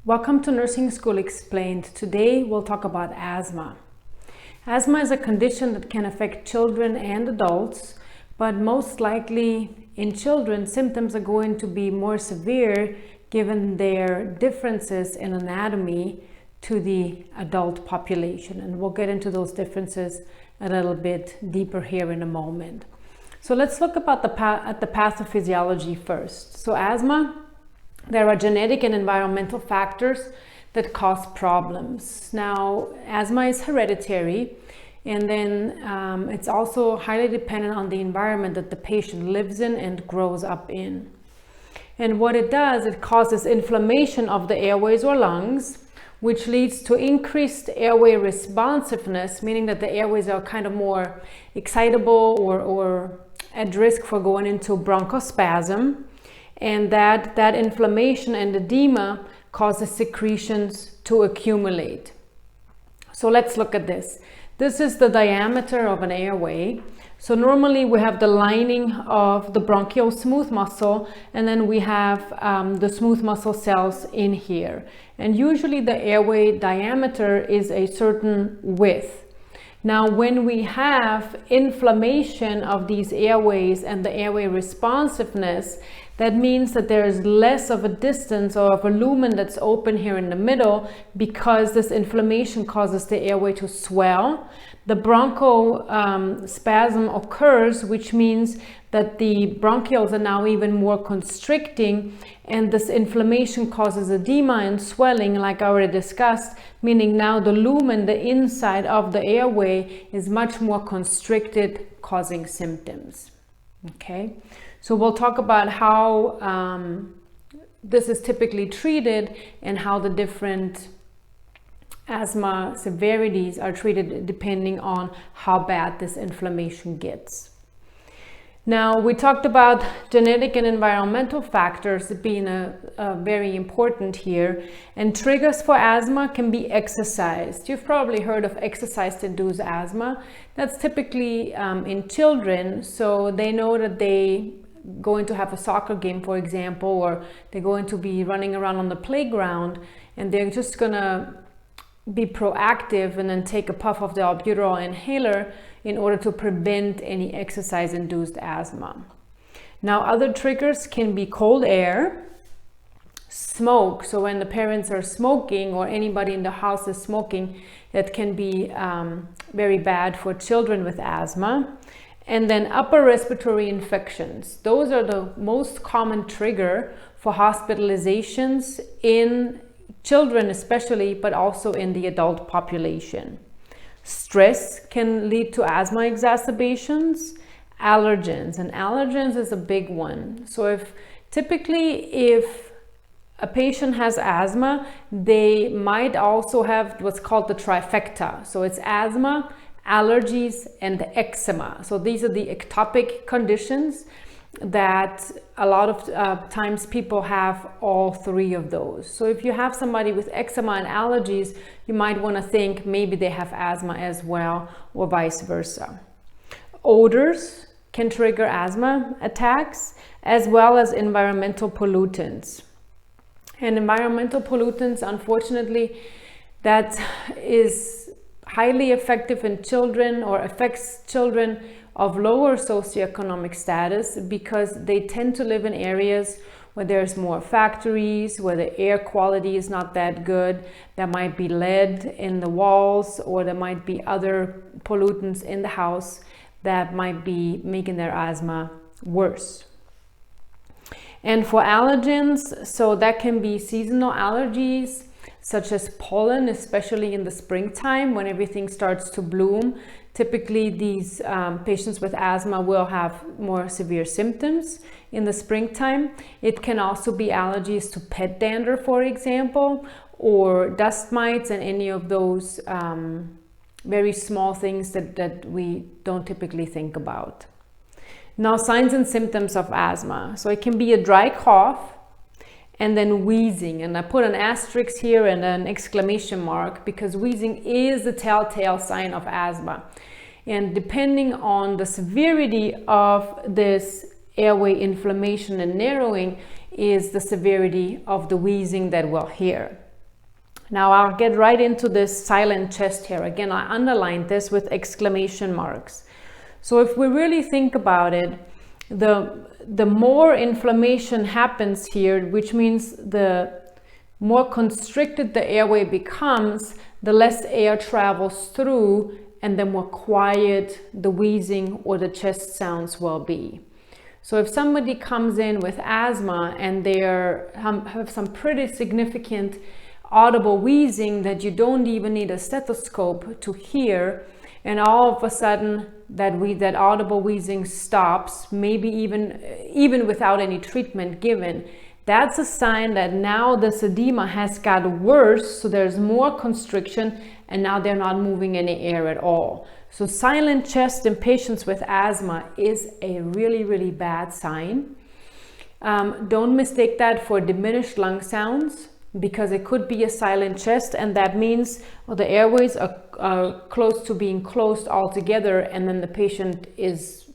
Welcome to Nursing School Explained. Today we'll talk about asthma. Asthma is a condition that can affect children and adults, but most likely in children, symptoms are going to be more severe given their differences in anatomy to the adult population. And we'll get into those differences a little bit deeper here in a moment. So let's look about at the pathophysiology first. So asthma, there are genetic and environmental factors that cause problems. Now, asthma is hereditary, and then it's also highly dependent on the environment that the patient lives in and grows up in. And what it does, it causes inflammation of the airways or lungs, which leads to increased airway responsiveness, meaning that the airways are kind of more excitable or at risk for going into bronchospasm. And that inflammation and edema causes secretions to accumulate. So let's look at this. This is the diameter of an airway. So normally we have the lining of the bronchial smooth muscle, and then we have the smooth muscle cells in here. And usually the airway diameter is a certain width. Now, when we have inflammation of these airways and the airway responsiveness, that means that there is less of a distance or of a lumen that's open here in the middle, because this inflammation causes the airway to swell. The bronchospasm occurs, which means that the bronchioles are now even more constricting, and this inflammation causes edema and swelling, like I already discussed, meaning now the lumen, the inside of the airway, is much more constricted, causing symptoms. Okay, so we'll talk about how this is typically treated and how the different asthma severities are treated depending on how bad this inflammation gets. Now, we talked about genetic and environmental factors being very important here, and triggers for asthma can be exercise. You've probably heard of exercise-induced asthma. That's typically in children, so they know that they're going to have a soccer game, for example, or they're going to be running around on the playground, and they're just gonna be proactive and then take a puff of the albuterol inhaler in order to prevent any exercise-induced asthma. Now, other triggers can be cold air, smoke. So when the parents are smoking or anybody in the house is smoking, that can be very bad for children with asthma. And then upper respiratory infections. Those are the most common trigger for hospitalizations in children especially, but also in the adult population. Stress can lead to asthma exacerbations. Allergens, and allergens is a big one. So typically if a patient has asthma, they might also have what's called the trifecta. So it's asthma, allergies, and eczema. So these are the ectopic conditions that a lot of times people have all three of those. So if you have somebody with eczema and allergies, you might want to think maybe they have asthma as well, or vice versa. Odors can trigger asthma attacks, as well as environmental pollutants. And environmental pollutants, unfortunately, that is highly effective in children, or affects children of lower socioeconomic status, because they tend to live in areas where there's more factories, where the air quality is not that good. There might be lead in the walls, or there might be other pollutants in the house that might be making their asthma worse. And for allergens, so that can be seasonal allergies, such as pollen, especially in the springtime when everything starts to bloom. Typically, these patients with asthma will have more severe symptoms in the springtime. It can also be allergies to pet dander, for example, or dust mites, and any of those very small things that we don't typically think about. Now, signs and symptoms of asthma. So it can be a dry cough, and then wheezing, and I put an asterisk here and an exclamation mark, because wheezing is the telltale sign of asthma. And depending on the severity of this airway inflammation and narrowing is the severity of the wheezing that we'll hear. Now I'll get right into this silent chest here. Again, I underlined this with exclamation marks. So if we really think about it, the more inflammation happens here, which means the more constricted the airway becomes, the less air travels through, and the more quiet the wheezing or the chest sounds will be. So if somebody comes in with asthma and they have some pretty significant audible wheezing that you don't even need a stethoscope to hear, and all of a sudden that audible wheezing stops, maybe even without any treatment given, that's a sign that now this edema has got worse, so there's more constriction, and now they're not moving any air at all. So silent chest in patients with asthma is a really, really bad sign. Don't mistake that for diminished lung sounds, because it could be a silent chest, and that means the airways are close to being closed altogether, and then the patient is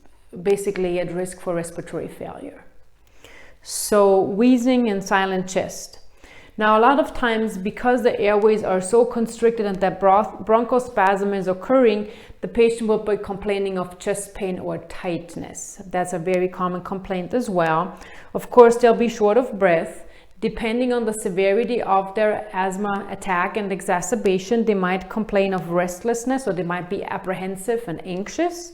basically at risk for respiratory failure. So wheezing and silent chest. Now a lot of times, because the airways are so constricted and that bronchospasm is occurring, the patient will be complaining of chest pain or tightness. That's a very common complaint as well. Of course, they'll be short of breath. Depending on the severity of their asthma attack and exacerbation, they might complain of restlessness, or they might be apprehensive and anxious.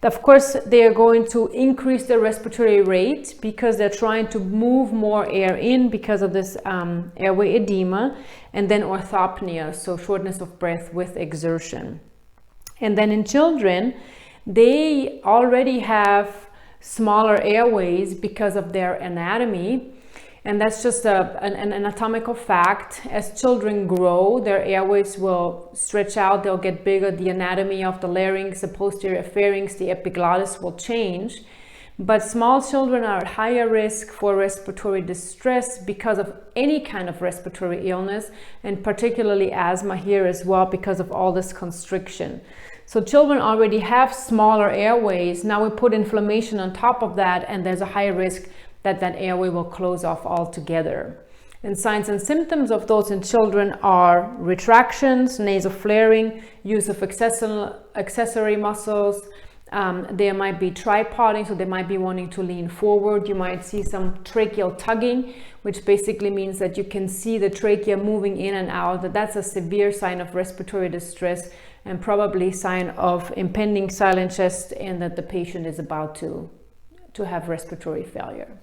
Of course, they are going to increase their respiratory rate because they're trying to move more air in because of this airway edema, and then orthopnea, so shortness of breath with exertion. And then in children, they already have smaller airways because of their anatomy. And that's just an anatomical fact. As children grow, their airways will stretch out, they'll get bigger, the anatomy of the larynx, the posterior pharynx, the epiglottis will change. But small children are at higher risk for respiratory distress because of any kind of respiratory illness, and particularly asthma here as well, because of all this constriction. So children already have smaller airways. Now we put inflammation on top of that, and there's a higher risk that airway will close off altogether. And signs and symptoms of those in children are retractions, nasal flaring, use of accessory muscles. There might be tripoding, so they might be wanting to lean forward. You might see some tracheal tugging, which basically means that you can see the trachea moving in and out. That's a severe sign of respiratory distress, and probably sign of impending silent chest, and that the patient is about to have respiratory failure.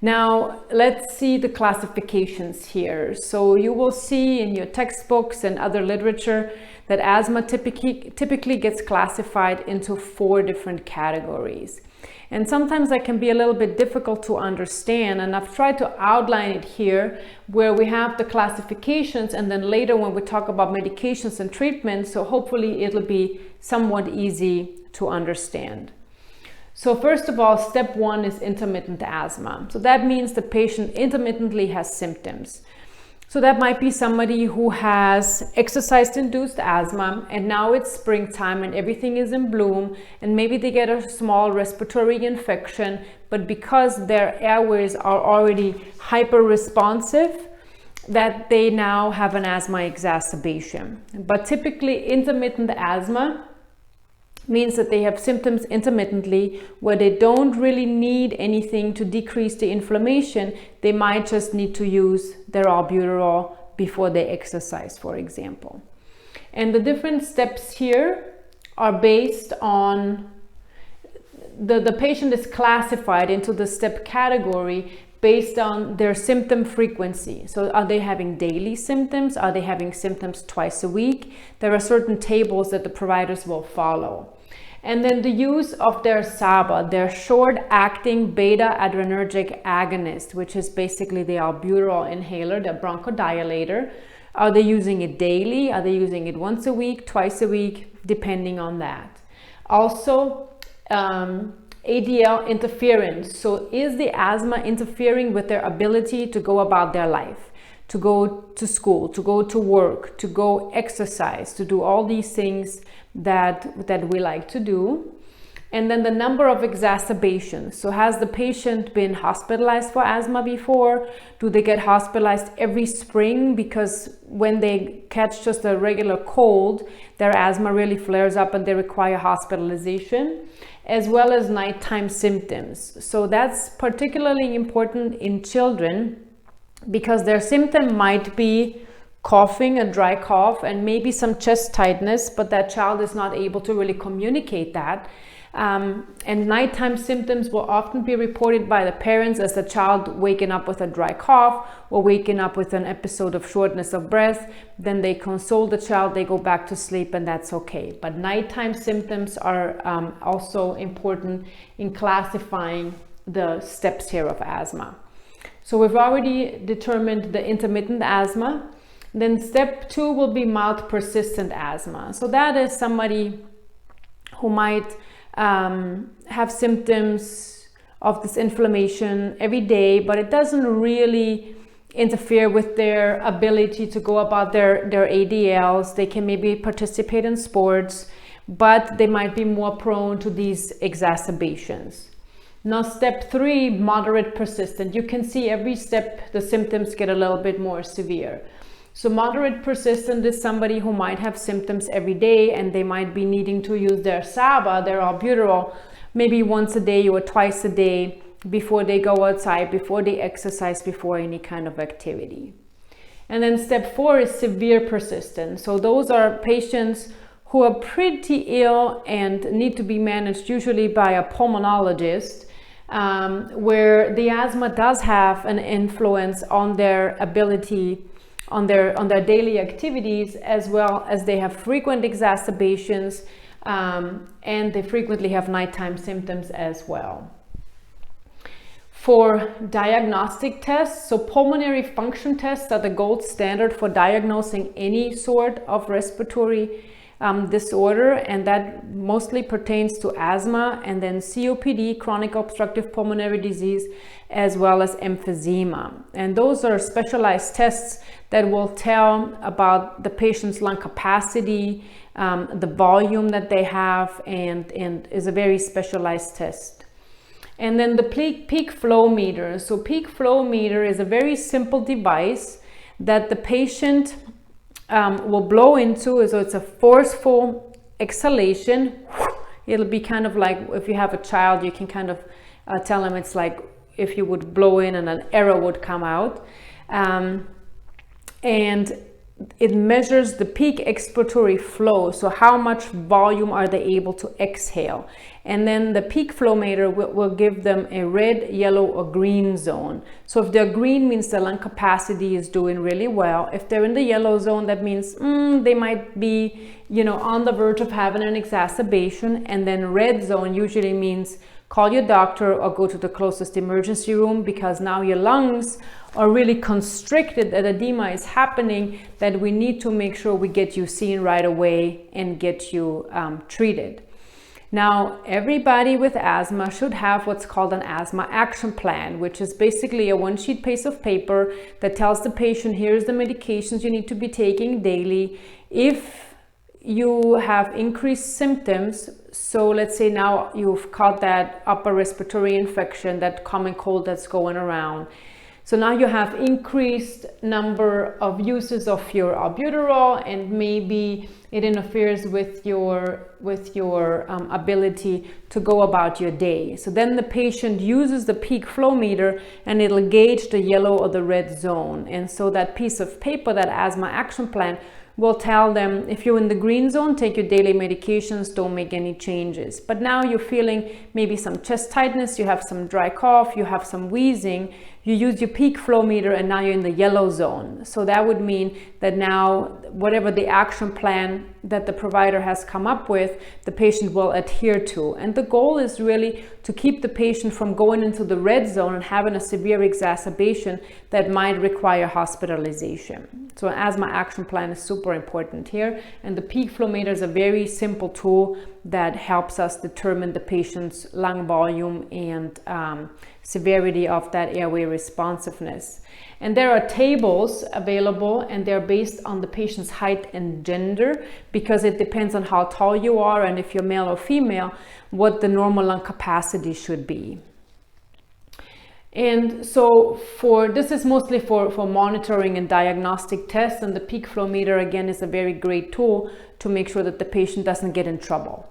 Now let's see the classifications here. So you will see in your textbooks and other literature that asthma typically gets classified into 4 different categories. And sometimes that can be a little bit difficult to understand, and I've tried to outline it here where we have the classifications, and then later when we talk about medications and treatments, so hopefully it'll be somewhat easy to understand. So first of all, step 1 is intermittent asthma. So that means the patient intermittently has symptoms. So that might be somebody who has exercise-induced asthma, and now it's springtime and everything is in bloom, and maybe they get a small respiratory infection, but because their airways are already hyper-responsive, that they now have an asthma exacerbation. But typically intermittent asthma means that they have symptoms intermittently where they don't really need anything to decrease the inflammation. They might just need to use their albuterol before they exercise, for example. And the different steps here are based on the patient is classified into the step category based on their symptom frequency. So are they having daily symptoms? Are they having symptoms twice a week? There are certain tables that the providers will follow. And then the use of their SABA, their short-acting beta-adrenergic agonist, which is basically the albuterol inhaler, the bronchodilator. Are they using it daily? Are they using it once a week, twice a week, depending on that? Also, ADL interference. So is the asthma interfering with their ability to go about their life, to go to school, to go to work, to go exercise, to do all these things that we like to do? And then the number of exacerbations. So has the patient been hospitalized for asthma before? Do they get hospitalized every spring? Because when they catch just a regular cold, their asthma really flares up and they require hospitalization, as well as nighttime symptoms. So that's particularly important in children because their symptom might be coughing, a dry cough, and maybe some chest tightness, but that child is not able to really communicate that. And nighttime symptoms will often be reported by the parents as the child waking up with a dry cough or waking up with an episode of shortness of breath. Then they console the child, they go back to sleep, and that's okay. But nighttime symptoms are also important in classifying the steps here of asthma. So we've already determined the intermittent asthma. Then step 2 will be mild persistent asthma. So that is somebody who might have symptoms of this inflammation every day, but it doesn't really interfere with their ability to go about their ADLs. They can maybe participate in sports, but they might be more prone to these exacerbations. Now, step 3, moderate persistent. You can see every step the symptoms get a little bit more severe. So moderate persistent is somebody who might have symptoms every day and they might be needing to use their SABA, their albuterol, maybe once a day or twice a day before they go outside, before they exercise, before any kind of activity. And then step 4 is severe persistent. So those are patients who are pretty ill and need to be managed usually by a pulmonologist, where the asthma does have an influence on their ability on their daily activities, as well as they have frequent exacerbations and they frequently have nighttime symptoms as well. For diagnostic tests, so pulmonary function tests are the gold standard for diagnosing any sort of respiratory disorder, and that mostly pertains to asthma, and then COPD, chronic obstructive pulmonary disease, as well as emphysema. And those are specialized tests that will tell about the patient's lung capacity, the volume that they have, and is a very specialized test. And then the peak flow meter. So peak flow meter is a very simple device that the patient will blow into. So it's a forceful exhalation. It'll be kind of like if you have a child, you can kind of tell them it's like if you would blow in and an arrow would come out. And it measures the peak expiratory flow. So how much volume are they able to exhale? And then the peak flow meter will give them a red, yellow, or green zone. So if they're green, means the lung capacity is doing really well. If they're in the yellow zone, that means they might be, on the verge of having an exacerbation. And then red zone usually means call your doctor or go to the closest emergency room, because now your lungs are really constricted, that edema is happening, that we need to make sure we get you seen right away and get you treated. Now, everybody with asthma should have what's called an asthma action plan, which is basically a one-sheet piece of paper that tells the patient, here's the medications you need to be taking daily. If you have increased symptoms, so let's say now you've caught that upper respiratory infection, that common cold that's going around. So now you have increased number of uses of your albuterol, and maybe it interferes with your ability to go about your day. So then the patient uses the peak flow meter and it'll gauge the yellow or the red zone. And so that piece of paper, that asthma action plan, will tell them, if you're in the green zone, take your daily medications, don't make any changes. But now you're feeling maybe some chest tightness, you have some dry cough, you have some wheezing, you use your peak flow meter and now you're in the yellow zone. So that would mean that now whatever the action plan that the provider has come up with, the patient will adhere to. And the goal is really to keep the patient from going into the red zone and having a severe exacerbation that might require hospitalization. So an asthma action plan is super important here. And the peak flow meter is a very simple tool that helps us determine the patient's lung volume and severity of that airway responsiveness. And there are tables available, and they're based on the patient's height and gender, because it depends on how tall you are and if you're male or female, what the normal lung capacity should be. And so this is mostly for monitoring and diagnostic tests, and the peak flow meter again is a very great tool to make sure that the patient doesn't get in trouble.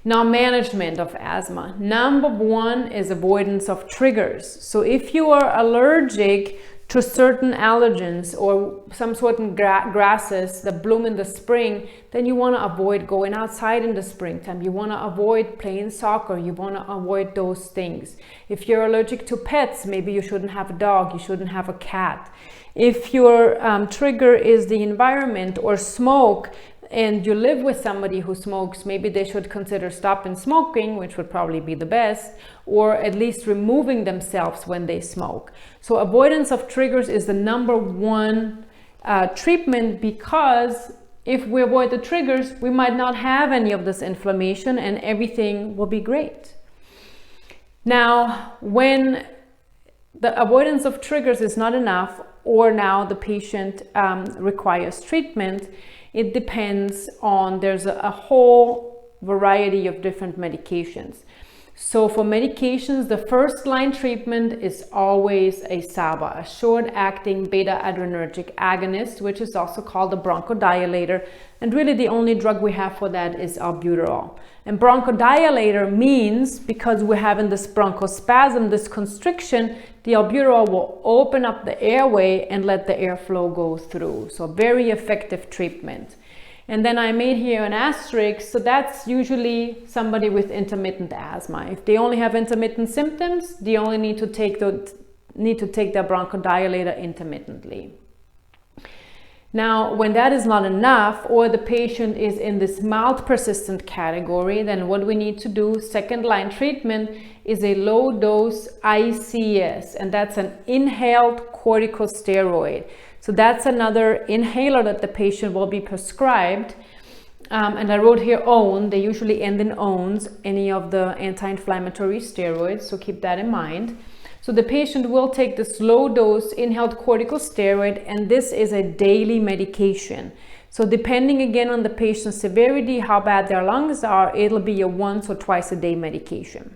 Now, management of asthma. Number one is avoidance of triggers. So if you are allergic to certain allergens or some certain grasses that bloom in the spring, then you want to avoid going outside in the springtime. You want to avoid playing soccer. You want to avoid those things. If you're allergic to pets, maybe you shouldn't have a dog. You shouldn't have a cat. If your trigger is the environment or smoke, and you live with somebody who smokes, maybe they should consider stopping smoking, which would probably be the best, or at least removing themselves when they smoke. So avoidance of triggers is the number one treatment, because if we avoid the triggers, we might not have any of this inflammation and everything will be great. Now, when the avoidance of triggers is not enough, or now the patient requires treatment, it depends on, there's a whole variety of different medications. So for medications, the first line treatment is always a SABA, a short-acting beta-adrenergic agonist, which is also called a bronchodilator. And really the only drug we have for that is albuterol. And bronchodilator means, because we're having this bronchospasm, this constriction, the albuterol will open up the airway and let the airflow go through. So very effective treatment. And then I made here an asterisk, so that's usually somebody with intermittent asthma. If they only have intermittent symptoms, they only need to take their bronchodilator intermittently. Now, when that is not enough, or the patient is in this mild persistent category, then what we need to do, second line treatment, is a low dose ICS, and that's an inhaled corticosteroid. So that's another inhaler that the patient will be prescribed. And I wrote here OWN, they usually end in OWNs, any of the anti-inflammatory steroids, so keep that in mind. So the patient will take this low dose inhaled corticosteroid, and this is a daily medication. So depending again on the patient's severity, how bad their lungs are, it'll be a once or twice a day medication.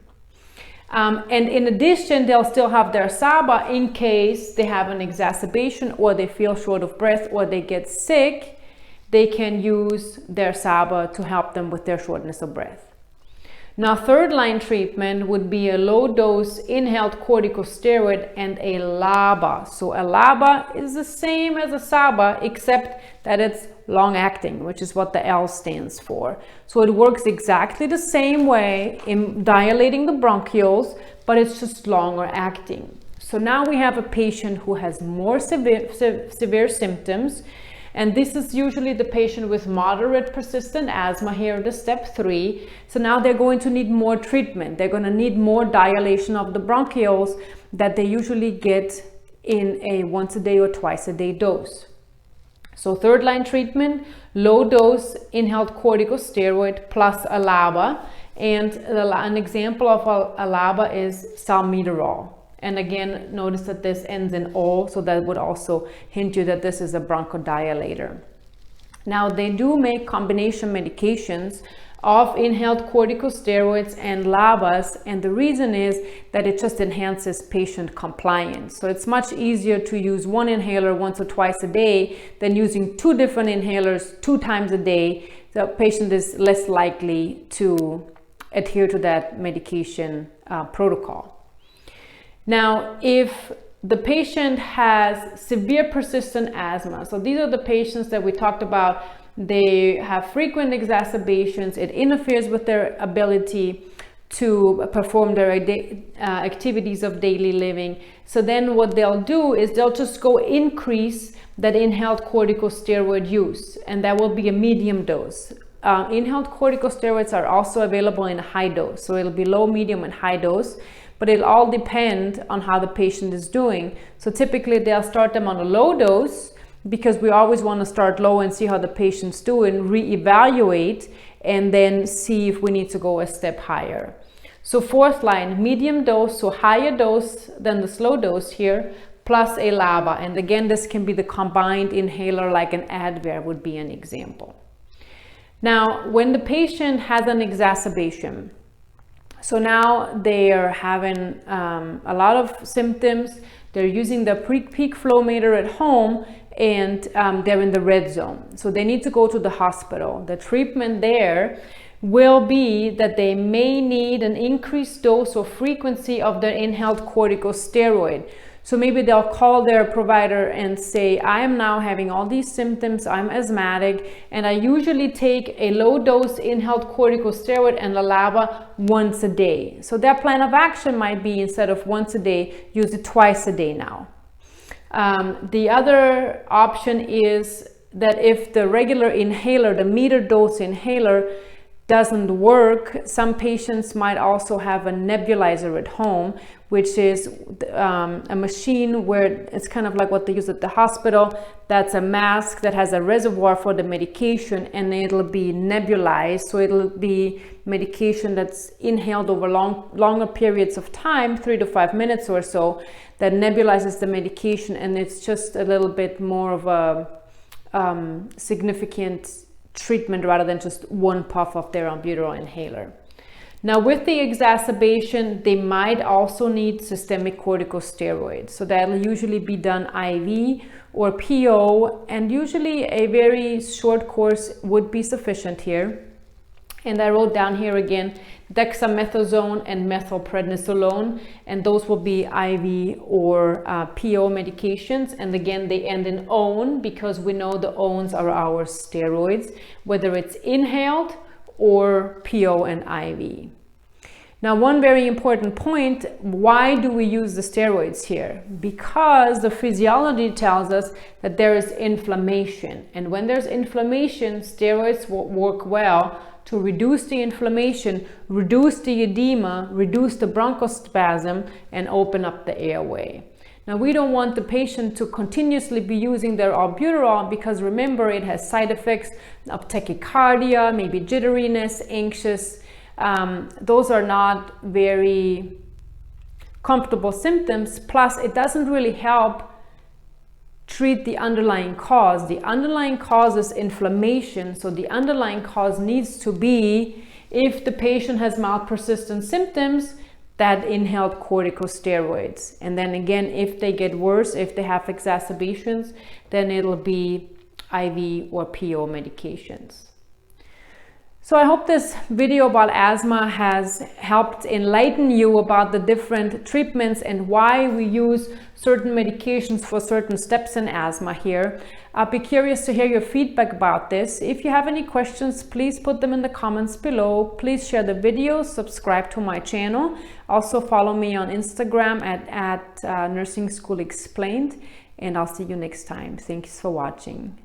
And in addition, they'll still have their SABA in case they have an exacerbation, or they feel short of breath, or they get sick. They can use their SABA to help them with their shortness of breath. Now, third line treatment would be a low dose inhaled corticosteroid and a LABA. So a LABA is the same as a SABA, except that it's long acting, which is what the L stands for. So it works exactly the same way in dilating the bronchioles, but it's just longer acting. So now we have a patient who has more severe symptoms. And this is usually the patient with moderate persistent asthma here in step 3. So now they're going to need more treatment. They're going to need more dilation of the bronchioles that they usually get in a once a day or twice a day dose. So third line treatment, low dose inhaled corticosteroid plus a LABA. And an example of a LABA is salmeterol. And again, notice that this ends in O, so that would also hint you that this is a bronchodilator. Now, they do make combination medications of inhaled corticosteroids and LABAs, and the reason is that it just enhances patient compliance. So it's much easier to use one inhaler once or twice a day than using 2 different inhalers 2 times a day. The patient is less likely to adhere to that medication protocol. Now, if the patient has severe persistent asthma, so these are the patients that we talked about, they have frequent exacerbations, it interferes with their ability to perform their activities of daily living. So then what they'll do is they'll just go increase that inhaled corticosteroid use, and that will be a medium dose. Inhaled corticosteroids are also available in a high dose, so it'll be low, medium, and high dose. But it'll all depend on how the patient is doing. So typically they'll start them on a low dose, because we always want to start low and see how the patient's doing, reevaluate, and then see if we need to go a step higher. So fourth line, medium dose, so higher dose than the slow dose here, plus a LABA. And again, this can be the combined inhaler, like an Advair would be an example. Now, when the patient has an exacerbation, so now they are having a lot of symptoms, they're using the peak flow meter at home, and they're in the red zone. So they need to go to the hospital. The treatment there will be that they may need an increased dose or frequency of their inhaled corticosteroid. So maybe they'll call their provider and say, I am now having all these symptoms, I'm asthmatic, and I usually take a low dose inhaled corticosteroid and a LABA once a day. So their plan of action might be, instead of once a day, use it twice a day now. The other option is that if the regular inhaler, the meter dose inhaler, doesn't work, some patients might also have a nebulizer at home, which is a machine where it's kind of like what they use at the hospital. That's a mask that has a reservoir for the medication, and it'll be nebulized. So it'll be medication that's inhaled over longer periods of time, 3 to 5 minutes or so, that nebulizes the medication, and it's just a little bit more of a significant treatment rather than just one puff of their albuterol inhaler. Now, with the exacerbation, they might also need systemic corticosteroids. So that'll usually be done IV or PO, and usually a very short course would be sufficient here. And I wrote down here again, dexamethasone and methylprednisolone, and those will be IV or PO medications. And again, they end in ON because we know the ONs are our steroids, whether it's inhaled or PO and IV. Now, one very important point, why do we use the steroids here? Because the physiology tells us that there is inflammation, and when there's inflammation, steroids will work well to reduce the inflammation, reduce the edema, reduce the bronchospasm, and open up the airway. Now, we don't want the patient to continuously be using their albuterol, because remember, it has side effects of tachycardia, maybe jitteriness, anxious. Those are not very comfortable symptoms. Plus, it doesn't really help treat the underlying cause. The underlying cause is inflammation, so the underlying cause needs to be, if the patient has mild persistent symptoms, that inhaled corticosteroids. And then again, if they get worse, if they have exacerbations, then it'll be IV or PO medications. So I hope this video about asthma has helped enlighten you about the different treatments and why we use certain medications for certain steps in asthma here. I'll be curious to hear your feedback about this. If you have any questions, please put them in the comments below. Please share the video, subscribe to my channel. Also follow me on Instagram at Nursing School Explained, and I'll see you next time. Thanks for watching.